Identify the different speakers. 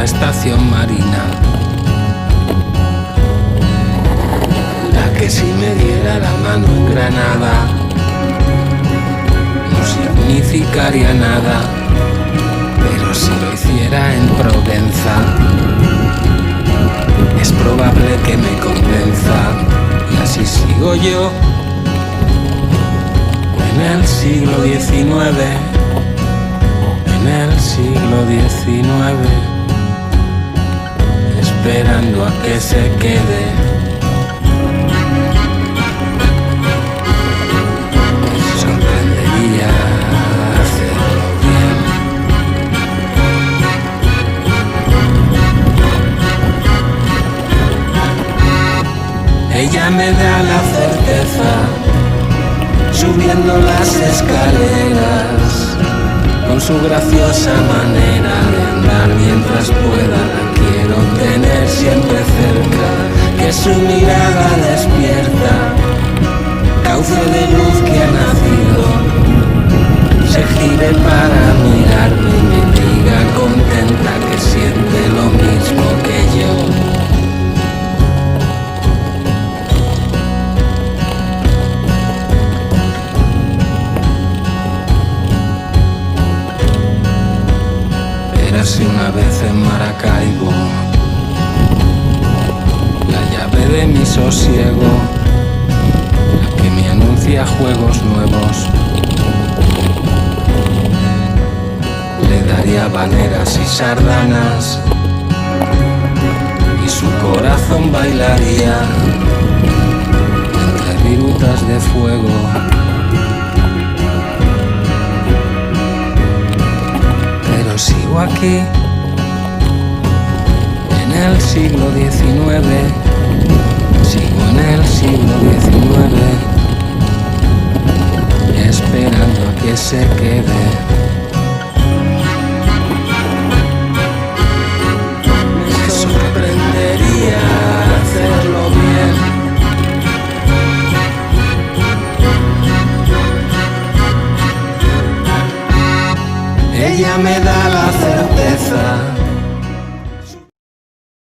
Speaker 1: estación marina, la que si me diera la mano en Granada no significaría nada, pero si lo hiciera en Provenza es probable que me convenza. Y así sigo yo en el siglo XIX, en el siglo XIX, esperando a que se quede. Me sorprendería hacerlo bien. Ella me da la certeza, subiendo las escaleras, con su graciosa manera de andar mientras pueda. La quiero tener siempre cerca, que su mirada despierta, cauce de luz que ha nacido, se gire para mirarme y me diga contenta que siente lo mismo que yo. Érase una vez en Maracaibo la llave de mi sosiego, la que me anuncia juegos nuevos. Le daría habaneras y sardanas y su corazón bailaría entre virutas de fuego. Sigo aquí en el siglo XIX, sigo en el siglo XIX, esperando a que se quede.